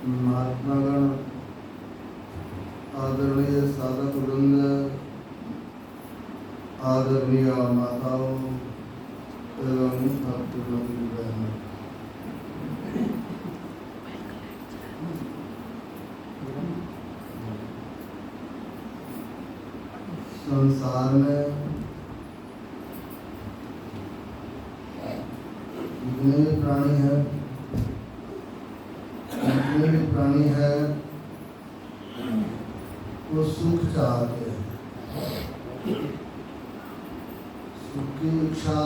महात्मागण, आदरणीय साधक वृंद, आदरणीय माताओं एवं भक्तजन बहनों, संसार में जितने भी प्राणी हैं, वो सुख चाहते हैं। सुख की इच्छा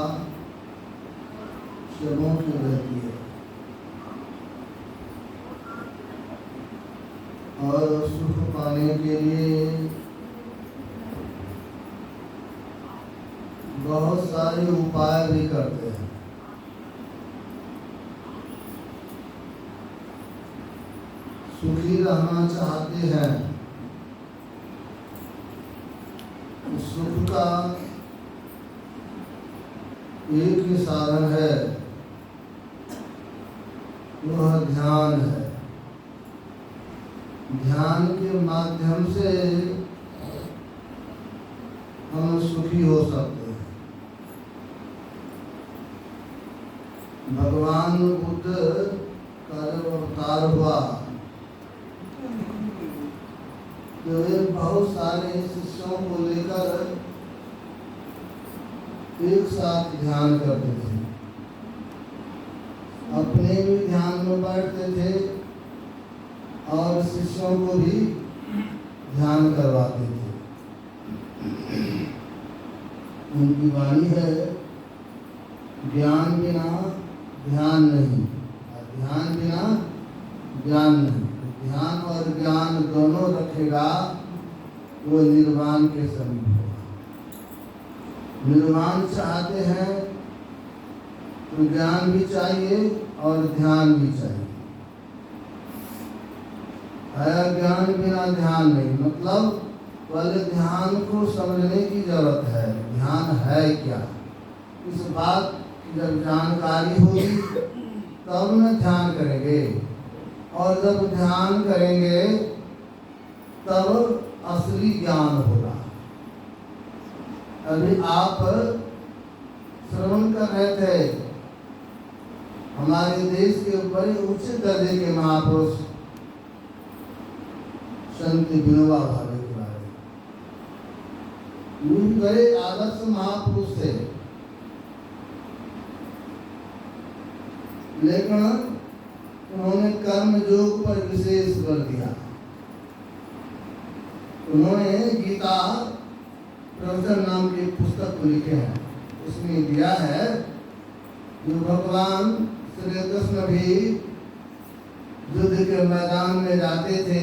सबों की रहती है और सुख पाने के लिए बहुत सारे उपाय भी करते हैं। सुखी रहना चाहते हैं, सुख का एक ही साधन है, वह ध्यान है। ध्यान के माध्यम से हम सुखी हो सकते हैं। भगवान बुद्ध का जब अवतार हुआ तो वे बहुत सारे शिष्यों को लेकर एक साथ ध्यान करते थे। अपने भी ध्यान में बैठते थे और शिष्यों को भी ध्यान करवाते थे। उनकी वाणी है, ज्ञान बिना ध्यान नहीं, ध्यान बिना ज्ञान नहीं। ध्यान और ज्ञान दोनों रखेगा वो निर्वाण के समीप होगा। निर्वाण चाहते हैं तो ज्ञान भी चाहिए और ध्यान भी चाहिए। है ज्ञान बिना ध्यान नहीं, मतलब पहले ध्यान को समझने की जरूरत है। ध्यान है क्या, इस बात की जब जानकारी होगी तब न ध्यान करेंगे, और जब ध्यान करेंगे तब असली ज्ञान होगा। अभी आप श्रवण कर रहे थे हमारे देश के बड़े उच्च दर्जे के महापुरुष संत विनोबा भावे के बारे में। बड़े आदर्श महापुरुष थे, लेकिन उन्होंने कर्म योग पर विशेष बल दिया। उन्होंने गीता प्रवचन नाम की पुस्तक को लिखे हैं। उसमें दिया है जो भगवान श्री कृष्ण भी युद्ध के मैदान में जाते थे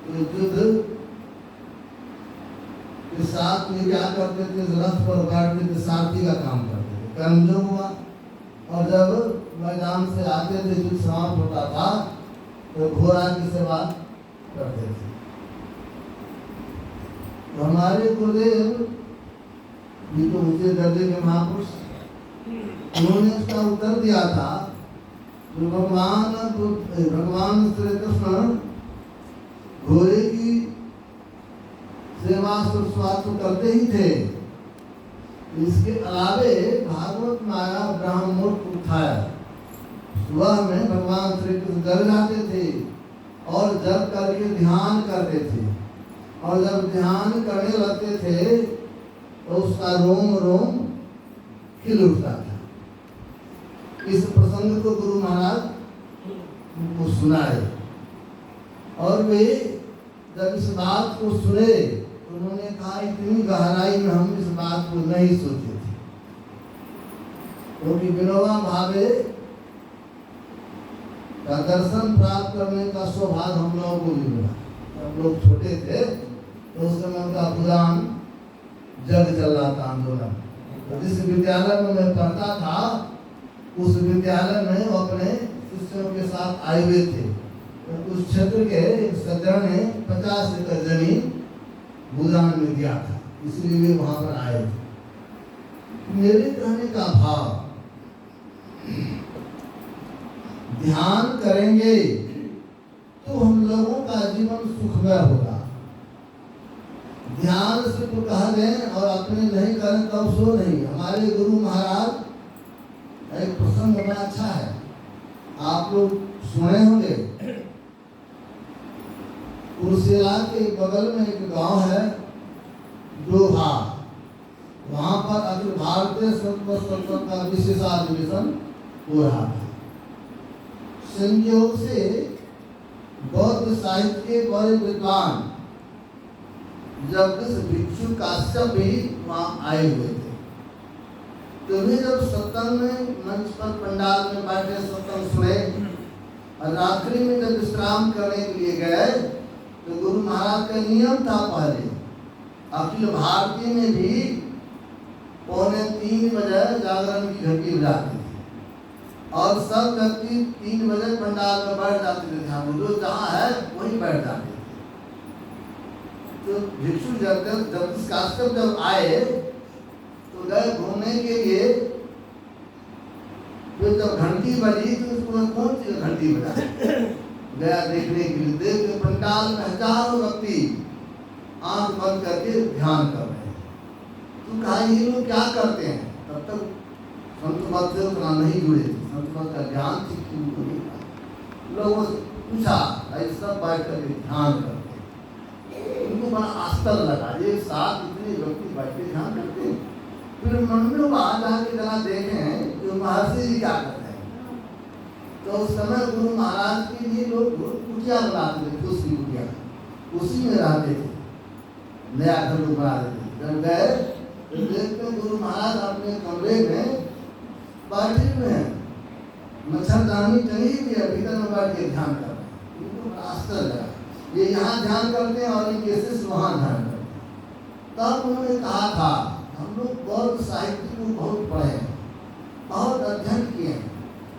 तो युद्ध के साथ में क्या करते थे, रथ पर बैठते थे, सारथी का काम करते थे। कर्मयोग हुआ, और जब मैदान से आते थे, युद्ध समाप्त होता था तो घोड़ा की सेवा करते थे। तो हमारे गुरुदेव ये तो ऊंचे दर्जे के महापुरुष, उन्होंने उसका उत्तर दिया था जो भगवान श्री कृष्ण घोड़े की सेवा शुश्रूषा तो करते ही थे, इसके अलावे भागवत माया ब्रह्म मुहूर्त उठाया। सुबह में भगवान श्री कृष्ण जग जाते थे और जब करके ध्यान करते थे, और जब ध्यान करने लगते थे तो उसका रोम रोम खिल उठता था। इस प्रसंग को गुरु महाराज को सुनाए, और वे जब इस बात को सुने तो उन्होंने कहा इतनी गहराई में हम इस बात को नहीं सोचे थे, क्योंकि विनोबा भावे का दर्शन प्राप्त करने का सौभाग्य हम लोगों को भी मिला। हम लोग छोटे थे तो उस समय उनका पुराण जग चल रहा था, आंदोलन। तो जिस विद्यालय में मैं पढ़ता था उस विद्यालय में वो अपने शिष्यों के साथ आए हुए थे। तो उस क्षेत्र के सज्जन ने 50 एकड़ जमीन भूदान में दिया था, इसलिए वे वहां पर आए थे। मेरे कहने का भाव, ध्यान करेंगे तो हम लोगों का जीवन सुखमय होगा। ध्यान सिर्फ कह दें और अपने नहीं करें तब सो नहीं। हमारे गुरु महाराज एक प्रसंग बड़ा अच्छा है, आप लोग सुने होंगे। कुर्सेला के बगल में एक गांव है डोभा, वहां पर अखिल भारतीय संस्कृत का विशेषाधिवेशन हो रहा था। संयोग से बौद्ध साहित्य के बड़े विद्वान जब इस भिक्षु काश्यप भी वहां आए हुए थे, तो वे जब सत्संग में मंच पर पंडाल में बैठे सत्संग सुने और रात्रि में जब विश्राम करने के लिए गए तो गुरु महाराज का नियम था, पहले अखिल भारतीय में भी 2:45 बजे जागरण की घंटी बजाती थी और सब व्यक्ति 3 बजे पंडाल में बैठ जाते थे। ध्यान जो जहाँ है वहीं बैठ जाते थे। तो भिक्षु काश्यप जब आए तो गए घूमने के लिए, फिर जब घंटी बजी तो उसको कौन सी घंटी बजा गया देखने के लिए। देख पंडाल में हजारों व्यक्ति आंख बंद करके ध्यान कर रहे हैं। तो कहा ये लोग क्या करते हैं? तब तक संत मत से उतना नहीं जुड़े थे, संत मत का ज्ञान ठीक नहीं था। लोगों से पूछा, ऐसा बैठ करके ध्यान करते, उनको बड़ा आश्चर्य लगा, एक साथ इतने व्यक्ति बैठ के ध्यान करते हैं। फिर मन में बाहर जाके जरा देखें जो महर्षि जी क्या करते हैं। तो उस समय गुरु महाराज के लिए लोग कुटिया बनाते थे, फूस की कुटिया, उसी में रहते थे, नया घर बना देते। जब गए तो देखते गुरु महाराज अपने कमरे में बैठे हुए हैं, मच्छरदानी टंगी हुई है, भीतर में बैठ के ध्यान कर रहे हैं। उनको बड़ा आश्चर्य लगा, ये यहाँ ध्यान करते हैं और इनके शिष्य वहाँ ध्यान करते हैं। तब उन्होंने कहा था, हम लोग बौद्ध साहित्य को बहुत पढ़े हैं, बहुत अध्ययन किए हैं।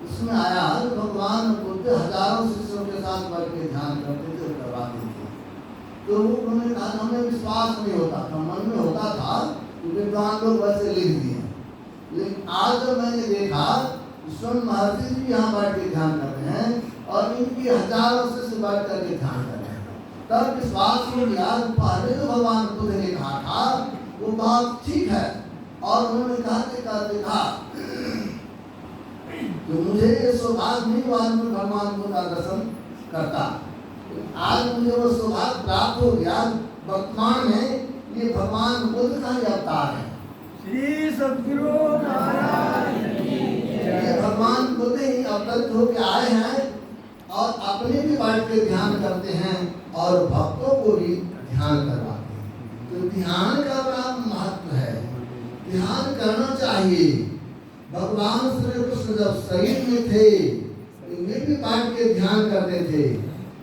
उसमें आया भगवान बुद्ध हजारों शिष्यों के साथ बैठ के ध्यान करते थे, करवाते थे। तो उन्होंने कहा हमें विश्वास नहीं होता था, मन में होता था कि विद्वान लोग वैसे लिख दिए, लेकिन आज जब मैंने देखा स्वयं महर्षि जी यहाँ बैठ के ध्यान कर रहे हैं और इनकी हजारों शिष्य बैठ करके ध्यान कर रहे हैं, तब विश्वास हो गया। पहले तो भगवान बुद्ध ने कहा था वो बात ठीक है, और उन्होंने कहा तो मुझे ये सौभाग्य नहीं हुआ भगवान बुद्ध का दर्शन करता। आज मुझे वो सौभाग्य प्राप्त हो गया। वर्तमान में ये भगवान बुद्ध का ही अवतार है। श्री सद्गुरु महाराज ये भगवान बुद्ध ही अवतरित होकर आए हैं और अपने भी बैठ के ध्यान करते हैं और भक्तों को भी ध्यान करवाते हैं। तो ध्यान का बड़ा महत्व है, ध्यान करना चाहिए। भगवान श्री कृष्ण जब शरीर में थे वे भी बैठ के ध्यान करते थे।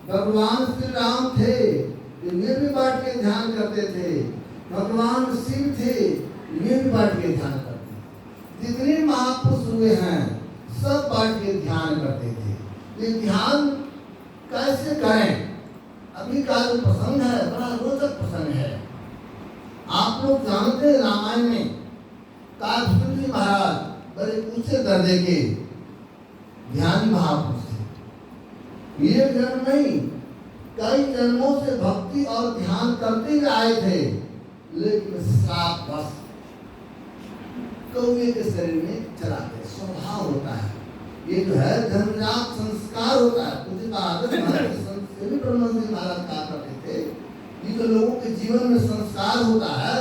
भगवान श्री राम थे वे भी बैठ के ध्यान करते थे। भगवान शिव थे वे भी बैठ के ध्यान करते थे। जितने महापुरुष हुए हैं सब बैठ के ध्यान करते थे। ये ध्यान कैसे करें? अभी का जो प्रसंग है बड़ा रोचक प्रसंग है। आप लोग जानते हैं रामायण में कालभैरव महाराज बड़े ऊंचे दर्जे के ध्यानी महापुरुष थे। ये जन्म नहीं, कई जन्मों से भक्ति और ध्यान करते ही आए थे, लेकिन श्राप बस कौवे के शरीर में चला गया। स्वभाव होता है, ये जो है जन्मजात संस्कार होता है। मुझे कहा इसलिए ब्रह्मन जी महाराज कहा करते थे कि जो लोगों के जीवन में संस्कार होता है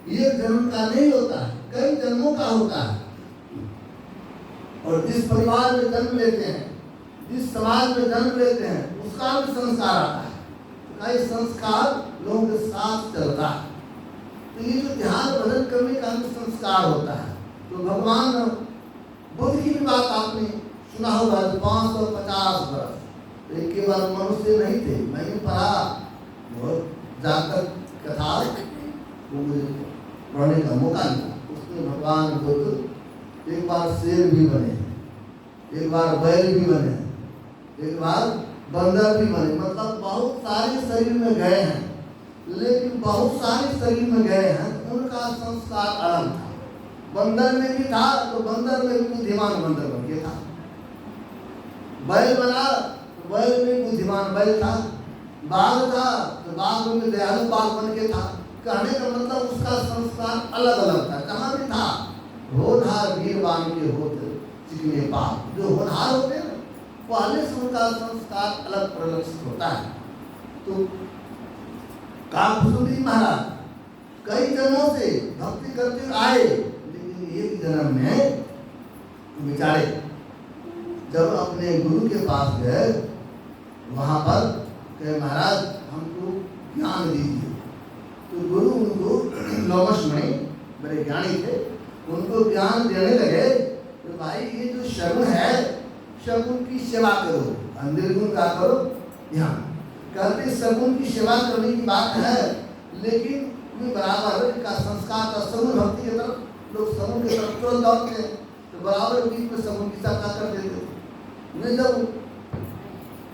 एक जन्म का नहीं होता है, कई जन्मों का होता है। और जिस परिवार में जन्म लेते हैं, जिस समाज में जन्म लेते हैं, उसका भी संस्कार आता है। कई संस्कार लोगों के साथ चलता है। तो ये जो ध्यान भजन करने का भी संस्कार होता है। तो भगवान बुद्ध की भी बात आपने सुना होगा, 550 वर्ष तो एक के बाद मनुष्य नहीं थे। मैंने पढ़ा वो जातक कथा, वो मुझे पढ़ने का मौका मिला। उसमें भगवान बुद्ध एक बार शेर भी बने, एक बार बैल भी बने, एक बार बंदर भी बने। मतलब बहुत सारे शरीर में गए हैं, लेकिन बहुत सारे शरीर में गए हैं, उनका संस्कार अलग था। बंदर में भी था तो बंदर में भी बुद्धिमान बंदर बन के था। बैल बना तो बैल में बुद्धिमान बैल था। बाघ था तो बाघ में दयालु बाघ बन के था। कहने का मतलब उसका संस्कार अलग अलग था। कहाँ भी था होनहार वीरवान के होते चिकने पाप, जो होनहार होते हैं पहले से उनका संस्कार अलग प्रदर्शित होता है। तो काकुसुंदी महाराज कई जन्मों से भक्ति करते आए, लेकिन एक जन्म में बेचारे जब अपने गुरु के पास गए, वहां पर कहे महाराज हमको ज्ञान दीजिए। तो गुरु उनको लोमशमणि बड़े ज्ञानी थे, उनको ज्ञान देने लगे। तो भाई ये जो शगुन है, शगुन की सेवा करो, निर्गुण का करो ध्यान। कहते सगुन की सेवा करने की बात है, लेकिन बराबर का संस्कार था सगुन भक्ति की तरफ। लोग सगुन की तरफ तुरंत दौड़ते हैं, तो बराबर बीच में सगुन की सेवा कर देते थे। उन्हें जब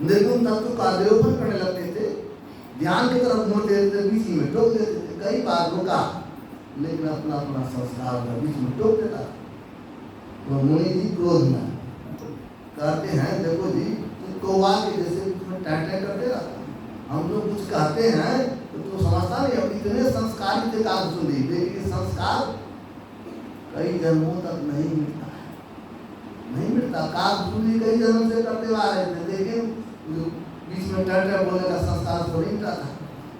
निर्गुण तत्व का निरूपण करने लगते थे, ध्यान की तरफ मुड़ते थे, बीच में टोक देते थे। कई बार रुका, लेकिन अपना अपना संस्कार बीच में टोक देता। तो मुनि जी क्रोध में कहते हैं देखो जी, तुम कौवा के जैसे बीच में टैटै कर दे रहा था। हम लोग कुछ कहते हैं तो तुम समझता नहीं। अब इतने संस्कारी थे काकुसुंदी, लेकिन संस्कार कई जन्मों तक नहीं मिटता है, नहीं मिटता। काकुसुंदी कई जन्म से करते आ रहे थे, लेकिन बीच में टैटै बोलने का संस्कार तो नहीं मिटा था।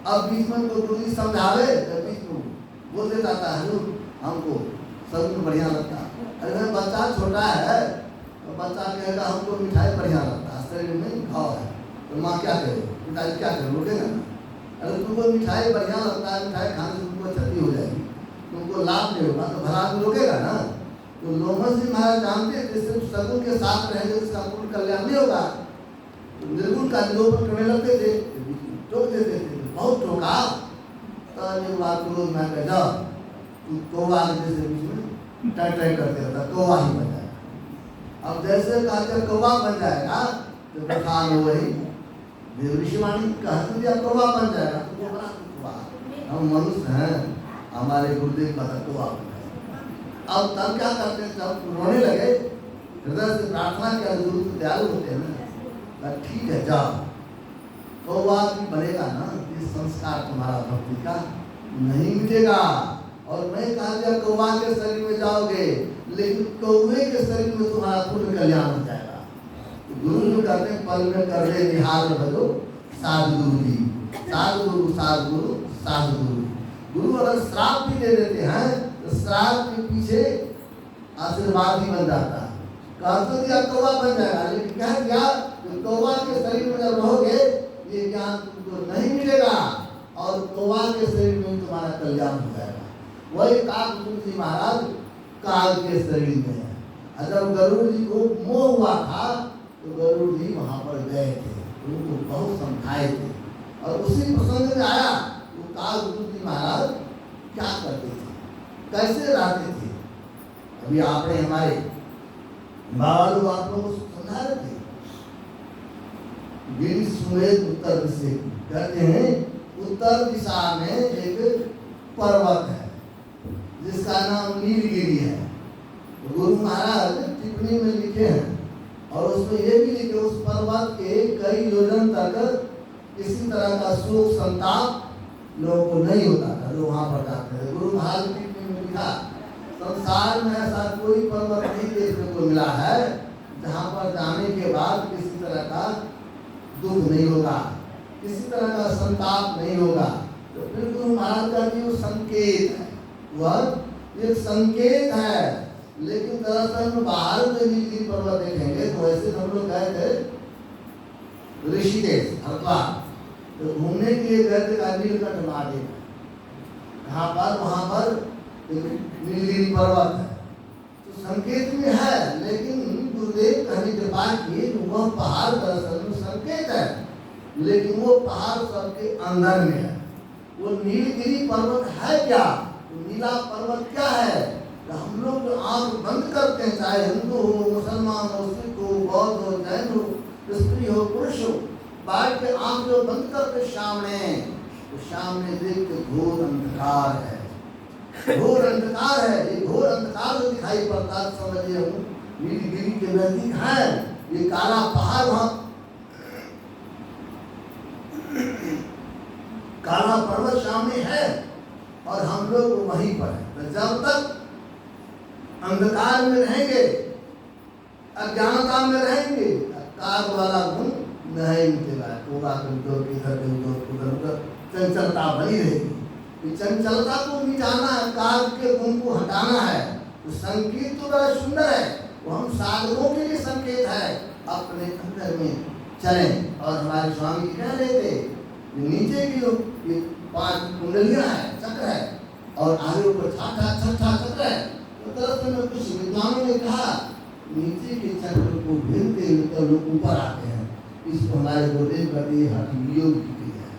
अब बीच में कोई गुरु समझावे तो बीच में बोल देता था हमको सब में बढ़िया लगता। अरे भाई बच्चा छोटा है तो बच्चा कहेगा हमको मिठाई बढ़िया लगता है, शरीर में घाव है, तो माँ क्या करे, मिठाई क्या करे, रोकेगा ना। अगर तुमको मिठाई बढ़िया लगता है, मिठाई खाने से तुमको क्षति हो जाएगी, तुमको लाभ नहीं होगा, तो भला आदमी रोकेगा ना। तो लोमश जी महाराज जानते थे सिर्फ सगुन के साथ रहेंगे उसका पूर्ण कल्याण नहीं होगा। तो निर्गुण का निरूपण करने लगते थे, टोक देते थे, बहुत टोका। तो एक बार क्रोध में कह जाओ तू कौवा जैसे बीच में टैटै करते रहता, कौवा ही बन जाएगा। अब जैसे कहते कौवा बन जाएगा तो बखान हो वही ऋषिवाणी कहते दिया कौवा बन जाएगा। तो वो बना कौवा, हम मनुष्य हैं, हमारे गुरुदेव का कौवा बन जाएगा। अब तब क्या करते हैं, जब रोने लगे हृदय से प्रार्थना किया, गुरु तो दयालु होते हैं ना, ठीक है जाओ, कौवा भी बनेगा ना, ये संस्कार तुम्हारा भक्ति का नहीं मिटेगा। और मैं कहा दिया कौवा के शरीर में जाओगे, लेकिन कौवे के शरीर में तुम्हारा पूर्ण कल्याण हो जाएगा। तो गुरु जी कहते हैं पल में कर ले निहार भजो साधु गुरु जी, साधु गुरु साधु गुरु साधु गुरु। गुरु अगर श्राप भी दे देते हैं तो श्राप के पीछे आशीर्वाद ही बन जाता है। कहते दिया कौवा बन जाएगा, लेकिन क्या किया, कौवा के शरीर में जब रहोगे ये ज्ञान तुमको नहीं मिलेगा, और कौवा के शरीर में तुम्हारा कल्याण हो जाएगा। वही काकुसुंदी महाराज काग के शरीर में है। जब गरुड़ जी को मोह हुआ था तो गरुड़ जी वहां पर गए थे, उनको बहुत समझाए थे। और उसी प्रसंग में आया तो काकुसुंदी महाराज क्या करते थे, कैसे रहते थे। अभी आपने हमारे बाबा लोग आप लोगों को समझा रहे थे। गिरि सुमेध उत्तर दिशा कहते हैं, उत्तर दिशा में एक पर्वत है जिसका नाम नीलगिरी है। गुरु महाराज टिप्पणी में लिखे हैं, और उसमें ये भी लिखे उस पर्वत के कई योजन तक किसी तरह का शोक संताप लोगों को नहीं होता था जो वहां पर जाते थे। गुरु महाराज की टिप्पणी में लिखा, संसार में ऐसा कोई पर्वत नहीं देखने को मिला है जहाँ पर जाने के बाद किसी तरह का दुख नहीं होगा। किसी तरह का संताप नहीं होगा। तो फिर गुरु महाराज का जी वो संकेत है, वह एक संकेत है। लेकिन दरअसल में बाहर में नीलगिरी पर्वत देखेंगे तो ऐसे हम लोग गए थे ऋषिकेश हरिद्वार, तो घूमने के लिए गए थे नीलकंठ महादेव, कहाँ पर, वहाँ पर नीलगिरी पर्वत है। तो संकेत में है, लेकिन गुरुदेव कहने के बाद कि वह पहाड़ दरअसल में संकेत है, लेकिन वो पहाड़ सबके अंदर में है। वो नीलगिरी पर्वत है क्या, नीला पर्वत क्या है? तो हम लोग जो आँख बंद करते हैं, चाहे हिंदू हो, मुसलमान हो, सिख हो, बौद्ध हो, जैन हो, स्त्री हो, पुरुष हो, बैठ के आँख जो बंद करते सामने, तो सामने देखते घोर अंधकार है, घोर अंधकार है। ये घोर अंधकार जो दिखाई पड़ता है, समझिए हम नीलगिरी के नजदीक है, ये काला पहाड़, वहाँ काला पर्वत सामने है और हम लोग वहीं पर हैं। तो जब तक अंधकार में रहेंगे, अज्ञानता में रहेंगे, काग वाला गुण नहीं मिटेगा, होगा कमजोर, इधर कमजोर, उधर उधर, चंचलता बनी रहेगी। चंचलता को मिटाना है, काग के गुण को हटाना है। तो संकेत तो बड़ा सुंदर है, वो हम साधकों के लिए संकेत है, अपने अंदर में चलें। और हमारे स्वामी जी कह रहे थे, नीचे की जो 5 कुंडलियां है, चक्र है, और आगे ऊपर छठा चक्र है। तो दरअसल में कुछ विद्वानों ने कहा नीचे के चक्र को भेदते हुए तो लोग ऊपर आते हैं। इसको हमारे गुरुदेव कहते हैं हठ योग की क्रिया है,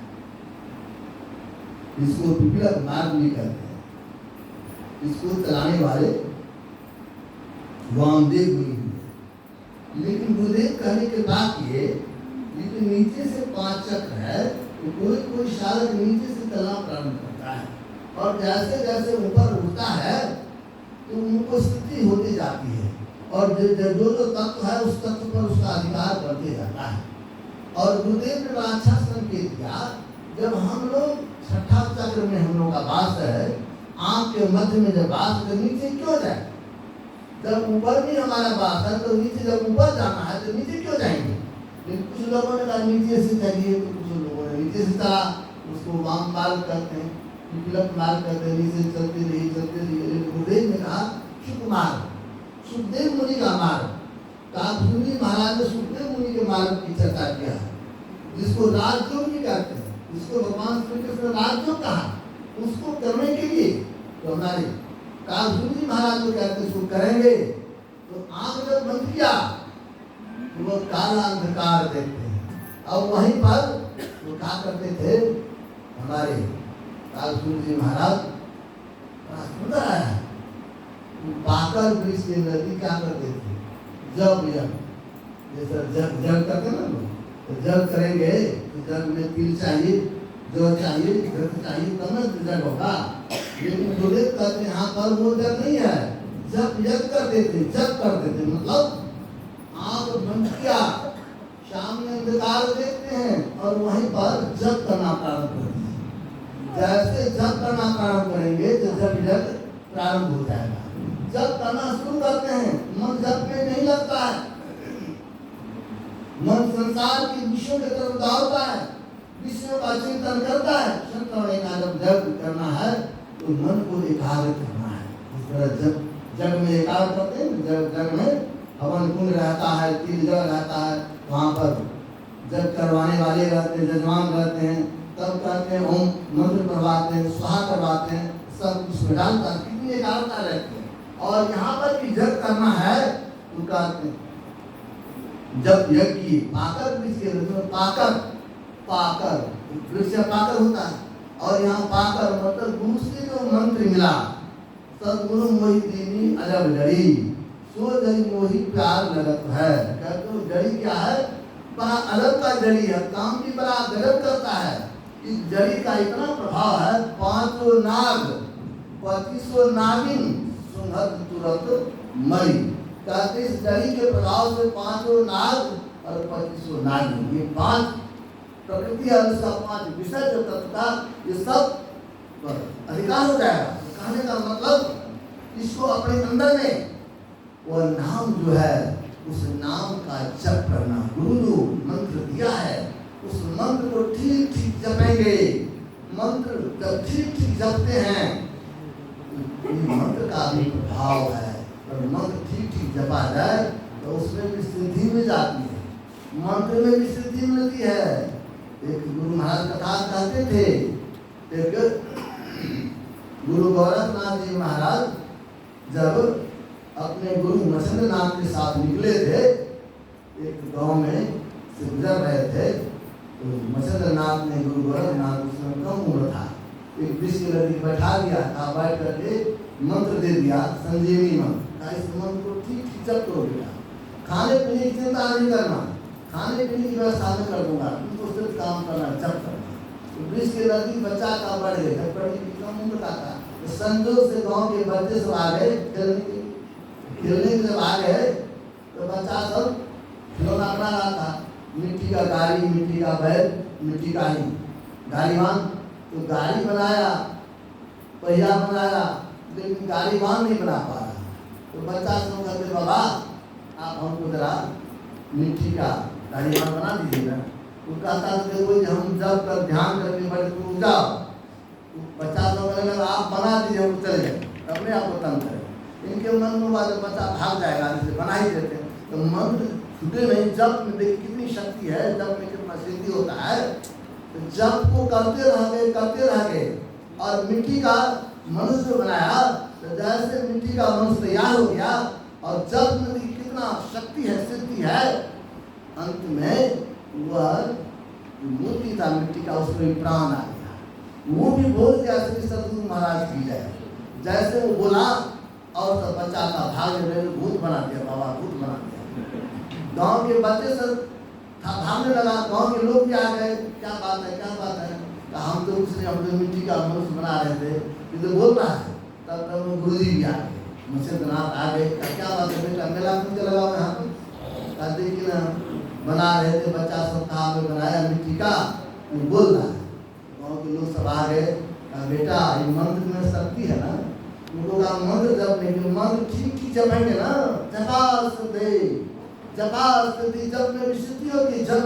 इसको पिपलक मार्ग भी कहते हैं। इसको चलाने वाले वामदेव मुनि हुए। लेकिन गुरुदेव कहने के बाद ये लेकिन नीचे से 5 चक्र है, तो कोई साधक नीचे से चलना प्रारंभ करता है, और जैसे जैसे ऊपर उठता है तो उनको स्थिति होती जाती है, और जो तत्व है उस तत्व पर उसका अधिकार बढ़ते जाता है। और गुरुदेव ने बड़ा अच्छा संकेत किया, जब हम लोग छठा चक्र में हम लोग का वास है, आँख के मध्य में जब वास है, नीचे क्यों जाए? जब ऊपर भी हमारा वास है तो नीचे जब ऊपर जाना है तो नीचे क्यों जाएंगे? लेकिन कुछ लोगों ने कहा नीचे से चाहिए, तो कुछ लोगों ने नीचे से चला, उसको वाम मार्ग कहते हैं, विकल्प मार्ग कहते हैं, नीचे चलते रही। लेकिन गुरुदेव ने कहा शुक मार्ग, सुखदेव मुनि का मार्ग, काकभूमि महाराज ने सुखदेव मुनि के मार्ग की चर्चा किया, जिसको राजयोग भी कहते हैं, जिसको भगवान श्री कृष्ण ने राजयोग कहा, उसको करने के लिए तो हमारे काकभूमि महाराज जो कहते हैं उसको करेंगे। तो आँख जब बंद किया तो वो काला अंधकार देखते हैं। अब वहीं पर वो क्या करते थे, हमारे काकभूमि जी महाराज बड़ा सुंदर है, पाकर वृक्ष के नदी क्या करते थे, जब जैसे जग करते ना लोग, तो जग करेंगे तो जग में तिल चाहिए, जो चाहिए, घृत चाहिए, तब ना जग होगा। लेकिन गुरुदेव कहते यहाँ पर वो जग नहीं है, जब यज्ञ करते थे, जब करते थे, मतलब आँख बंद किया, सामने अंधकार देखते हैं और वहीं पर जप करना प्रारंभ करते हैं। जैसे जप करना प्रारंभ करेंगे तो जब प्रारंभ हो जाएगा। जप करना शुरू करते हैं, मन जप में नहीं लगता है, मन संसार के विषयों की तरफ दौड़ता है, विषयों का चिंतन करता है। जब जप करना है तो मन को एकाग्र करना है। इस तरह जग में एकाग्र करते हैं, जग में हवन कुंड रहता है, तिल जल रहता है, वहाँ पर जब करवाने वाले रहते हैं, जजमान रहते हैं, तब कहते हैं ओम मंत्र करवाते हैं, स्वाहा करवाते हैं, सब कुछ में डालता है, कितनी एकाग्रता रहती है। और यहाँ पर भी जब करना है तो कहते हैं जब यज्ञ पाकर वृक्ष के पाकर वृक्ष पाकर होता है, और यहाँ पाकर मतलब दूसरे जो मंत्र मिला, सदगुरु मोहि दीनी अजब जड़ी, सो जड़ी मोहि प्यार लगत है। कहते हो जड़ी क्या है, बड़ा अलग का जड़ी है, काम भी बड़ा गलत करता है। इस जड़ी का इतना प्रभाव है, 5 नाग 25 नागिन सुंघत तुरंत मरी। कहते इस जड़ी के प्रभाव से 5 नाग और 25 नागिन, ये 5 प्रकृति है, उसका 5 विषय जो तत्व था, ये सब अधिकार हो जाएगा। कहने का मतलब इसको अपने अंदर में वह नाम जो है, उस नाम का जप करना, गुरु जो मंत्र दिया है उस मंत्र को ठीक ठीक जपेंगे। मंत्र जब ठीक ठीक जपते हैं, मंत्र का भी प्रभाव है। जब मंत्र ठीक ठीक जपा जाए तो उसमें भी सिद्धि मिल जाती है, मंत्र में भी सिद्धि मिलती है। एक गुरु महाराज कथा कहते थे, एक गुरु गोरखनाथ जी महाराज जब अपने गुरु मछंद्र नाथ के साथ निकले थे, एक गांव में से गुजर रहे थे, तो मछंद्र नाथ ने गुरु गोरखनाथ उसमें कम उम्र था, एक वृक्ष की लकड़ी बैठा दिया था, बैठ करके मंत्र दे दिया, संजीवनी मंत्र। इस मंत्र को ठीक ठीक जप करो बेटा, खाने पीने की चिंता नहीं करना, खाने पीने की व्यवस्था में कर दूंगा, तुमको सिर्फ काम करना, जप करना। वृक्ष के नजदीक बच्चा का बढ़ गए, जब बड़ी कम उम्र का था, तो संजोग से गांव के बच्चे सब आ गए खेलने के जब आ गए तो बच्चा सब खिलौना बना रहा था, मिट्टी का गाड़ी, मिट्टी का बैल, मिट्टी का ही गाड़ीवान। तो गाड़ी बनाया, पहिया बनाया, लेकिन गाड़ीवान नहीं बना पा रहा। तो बच्चा सब कहते बाबा आप हमको जरा मिट्टी का गाड़ीवान बना दीजिएगा। वो कहता था कि हम जब तक ध्यान करके बड़े तुम जाओ, बच्चा सब कहने लगा आप बना दीजिए, हम चले जाए, अपने आप को तंग करें। इनके मन में बात बच्चा भाग जाएगा, इसे बना ही देते हैं। तो मंत्र छूटे नहीं, जप में देखिए कितनी शक्ति है, जप में कितना सिद्धि होता है। तो जप को करते रह गए और मिट्टी का मनुष्य बनाया। तो जैसे मिट्टी का मनुष्य तैयार हो गया और जप में देखिए कितना शक्ति है, सिद्धि है। अंत में वह मूर्ति था मिट्टी का, उसमें प्राण आ गया। वो भी बोल दिया श्री सतगुरु महाराज की जय। जैसे वो बोला और सब बच्चा का भाग भूत बना दिया, बाबा भूत बना दिया। गांव के बच्चे सब भागने लगा, गांव के लोग भी आ गए, क्या बात है, क्या बात है। हम तो उसने हम तो मिट्टी का मनुष्य बना रहे थे, ये तो बोल रहा है। तब गुरु जी भी आ गए, मछंद्रनाथ आ गए, क्या बात है बेटा, मेला कुछ लगा हुआ यहाँ पर, कहते कि ना बना रहे थे, बच्चा सब कहा में बनाया मिट्टी का, बोल रहा है। गाँव के लोग सब आ गए, बेटा ये मंत्र में शक्ति है ना, उनको कहा मंत्र जब नहीं, मंत्र ठीक ठीक जपेंगे ना, जब में विशुद्धि होगी, जब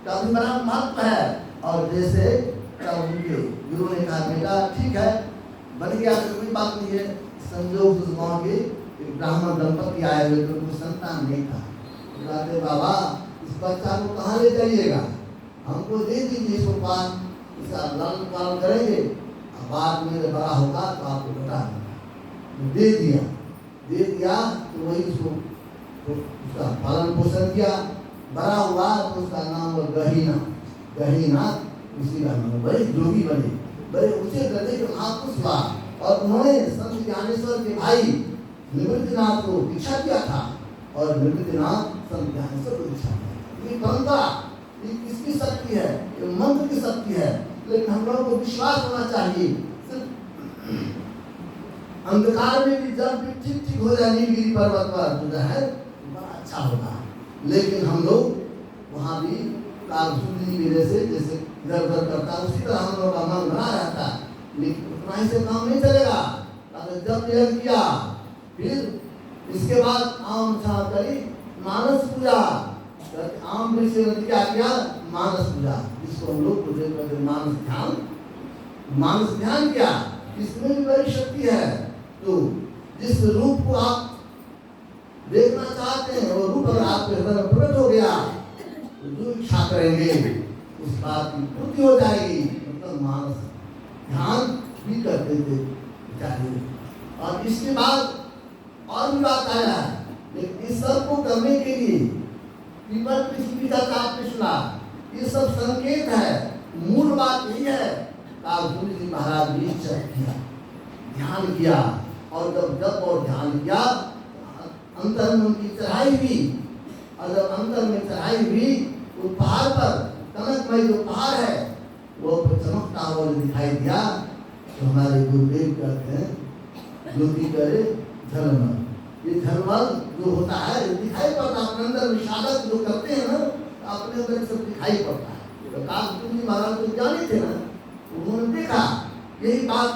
का भी बड़ा महत्व है। और जैसे तब उनके गुरु ने कहा बेटा ठीक है, बन गया तो कोई बात नहीं है। संजोग उस गाँव के एक ब्राह्मण दंपति आए हुए, तो संतान नहीं था। कहते बाबा इस बच्चा को कहाँ ले जाइएगा, हमको दे दीजिए, इसको पास इसका लालन पालन करेंगे, बाद में बड़ा होगा तो आपको बता देंगे। दे दिया तो वही उसका पालन पोषण किया, बड़ा हुआ तो उसका नाम गहीना इसी का नाम, बड़े जोगी बने, बड़े ऊंचे दर्जे के महापुरुष हुआ। और उन्होंने संत ज्ञानेश्वर के भाई निवृत्तिनाथ को दीक्षा किया था, और निवृत्तिनाथ संत ज्ञानेश्वर को दीक्षा किया। ये परंपरा ये किसकी शक्ति है, ये मंत्र की शक्ति है। लेकिन हम लोगों को विश्वास होना चाहिए, अंधकार में भी जब भी ठीक ठीक हो जाए नीलगिरी पर्वत पर तो जो है बड़ा अच्छा होगा। लेकिन हम लोग वहाँ भी कागजूली की वजह से जैसे इधर उधर करता है, उसी तरह हम लोग का मन बना रहता है, लेकिन उतना ही से काम नहीं चलेगा। अगर जब यह किया, फिर इसके बाद आम छा करी मानस पूजा, आम वृक्ष से क्या किया, मानस पूजा, जिसको हम लोग मानस ध्यान किया। इसमें भी बड़ी शक्ति है। तो जिस रूप को आप देखना चाहते हैं, वो रूप अगर आपके हृदय में प्रकट हो गया तो जो इच्छा करेंगे उस बात की पूर्ति हो जाएगी। मतलब मानस ध्यान भी करते थे चाहिए। और इसके बाद और भी बात आया है, लेकिन इस सब को करने के लिए पीपल पृथ्वी का आपने सुना, ये सब संकेत है। मूल बात यही है, कागजूली जी महाराज ने किया, ध्यान किया, और जब जप और ध्यान किया अंतर में उनकी चढ़ाई हुई। और जब अंतर में चढ़ाई हुई तो पहाड़ पर कनकमय जो पहाड़ है वो चमकता हुआ दिखाई दिया। तो हमारे गुरुदेव कहते हैं ज्योति करे झलमल। ये झलमल जो होता है दिखाई पड़ता है, अपने अंदर विषादक जो करते हैं ना, अपने अंदर सब दिखाई पड़ता है। तो कागजूली महाराज तो जाने थे ना, उन्होंने देखा। यही बात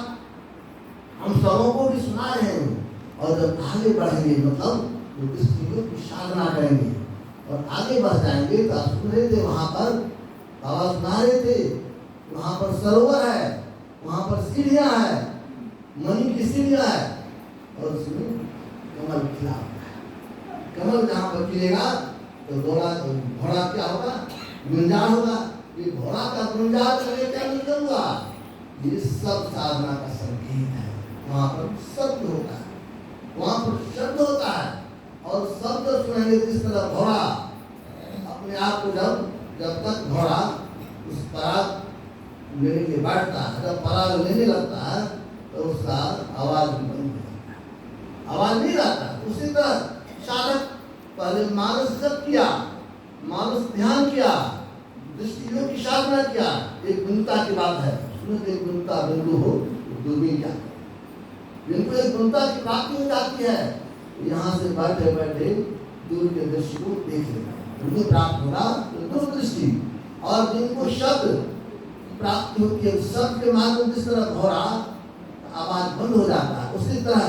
हम सबों को भी सुना रहे हैं। और जब आगे बढ़ेंगे, मतलब इस चीजों की साधना करेंगे और आगे बढ़ जाएंगे, तो आप सुन रहे थे वहाँ पर बाबा सुना रहे थे, वहां पर सरोवर है, वहां पर सीढ़ियां है, मणि की सीढ़ियां है, और उसमें कमल खिला हुआ है। कमल जहां पर खिलेगा तो घोड़ा क्या होगा? गुंजार होगा। ये घोड़ा का गुंजार करके क्या मतलब हुआ? ये सब साधना का संकेत है। वहां पर शब्द होता है, वहां पर शब्द होता है, और शब्द सुनेंगे जिस तरह घोड़ा अपने आप को जब तक घोड़ा उस पराग लेने के बैठता है, जब पराग लेने लगता है तो उसका आवाज भी बंद हो जाता है, आवाज नहीं रहता। उसी तरह साधक पहले मानस जप किया, मानस ध्यान किया, दृष्टियों की साधना किया। एक गुणता की बात है, उसमें एक गुणता बिंदु हो दूरबीन क्या, जिनको एक गुणता की प्राप्ति हो जाती है, यहाँ से बैठे बैठे दूर के दृश्य को देख लेगा, उनको प्राप्त होगा दूरदृष्टि। और जिनको शब्द प्राप्ति होती है, शब्द के माध्यम जिस तरह घोड़ा आवाज बंद हो जाता है, उसी तरह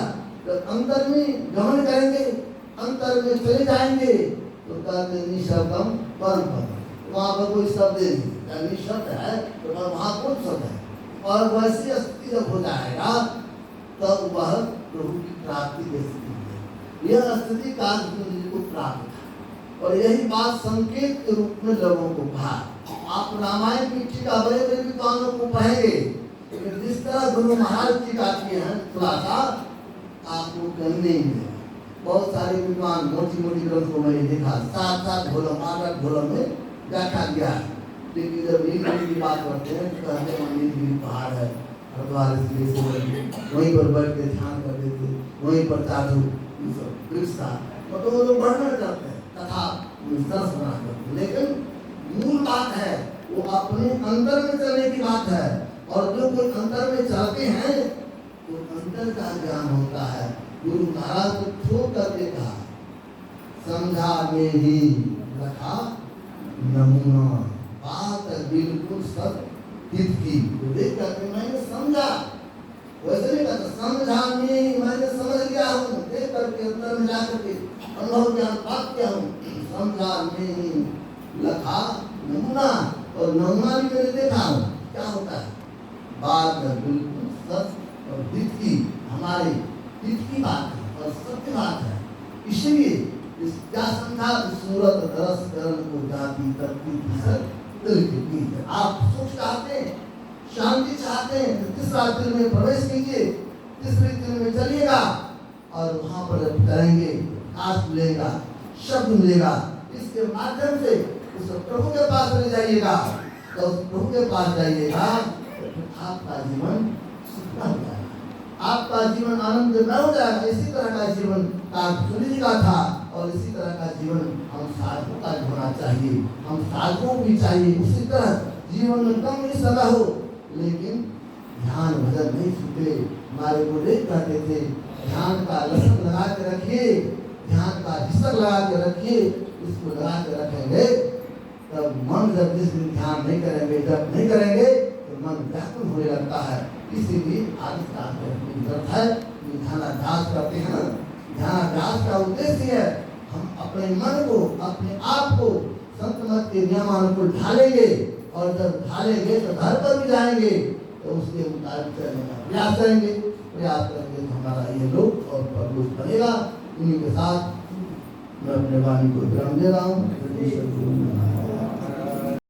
जब अंतर में गमन करेंगे, अंतर में चले जाएंगे, तो कहते निशब्दम परम पदम। वहाँ पर कोई शब्द नहीं, निशब्द है तो वहाँ कौन शब्द है? और वैसी स्थिति जब हो जाएगा तब वह प्रभु की प्राप्ति की स्थिति है। यह स्थिति कालकृष्ण जी को प्राप्त था, और यही बात संकेत के रूप में लोगों को कहा। आप रामायण की टीका बड़े बड़े विद्वानों को पढ़ेंगे, जिस तरह गुरु महाराज टीका किए हैं खुलासा आपको कहीं नहीं मिलेगा। बहुत सारे विद्वान मोटी मोटी ग्रंथों में देखा, 7-7 घोलों 8-8 घोलों में व्याख्या किया है, लेकिन जब नीलगिरी की बात करते हैं तो कहते हैं नीलगिरी पहाड़ है, हरिद्वार से वहीं पर बैठ के ध्यान करते थे, वहीं पर साधु वृक्ष था, तो वो लोग वर्णन करते हैं तथा सरस बना करते हैं। लेकिन मूल बात है वो अपने अंदर में चलने की बात है, और जो कोई अंदर में चलते हैं तो अंदर का ज्ञान होता है। गुरु महाराज को छोड़ करके कहा, समझा में ही रखा नमूना, बात बिल्कुल सब हित की। तो देख करके मैंने समझा, वैसे नहीं कहता समझा में मैंने समझ लिया हूँ, देख करके अंदर में जाकर के अनुभव ज्ञान प्राप्त किया हूँ। समझा में ही लखा नमूना, और नमूना भी मैंने देखा हूँ क्या होता है। बात बिल्कुल सत्य और हित की, हमारे हित की बात है और सत्य बात है। इसलिए इस क्या समझा, सूरत रस करण को जाति तरती दिल की है। आप सुख चाहते हैं, शांति चाहते हैं, तीसरा दिल में प्रवेश कीजिए, तीसरे दिल में चलिएगा, और वहां पर जब करेंगे आस मिलेगा, शब्द मिलेगा, इसके माध्यम से उस प्रभु के पास ले जाइएगा। तो उस प्रभु के पास जाइएगा तो आपका जीवन सुखमय हो जाएगा, आपका जीवन आनंदमय हो जाएगा। इसी तरह का जीवन कालकृष्ण जी का था, और इसी तरह का जीवन हम साधकों का होना चाहिए, हम साधकों भी चाहिए। उसी तरह जीवन में कम ही समय हो, लेकिन ध्यान भजन नहीं छूटे। हमारे गुरुदेव कहते थे, ध्यान का लसन लगा के रखिए, ध्यान का हिस्सा लगा के रखिए। इसको लगा के रखेंगे तब मन जब जिस दिन ध्यान नहीं करेंगे, जब नहीं करेंगे तो मन व्याकुल होने लगता है। इसीलिए आदत का जरूरत है। ध्यानाभ्यास करते हैं, ध्यानाभ्यास का उद्देश्य है हम अपने मन को, अपने आप को संत मत के नियमानुकूल ढालेंगे, और जब ढालेंगे तो घर पर भी जाएंगे तो उसके मुताबिक चलने का प्रयास करेंगे तो हमारा ये लोक और परलोक बनेगा। इन्हीं के साथ मैं अपने वाणी को विराम दे रहा हूँ।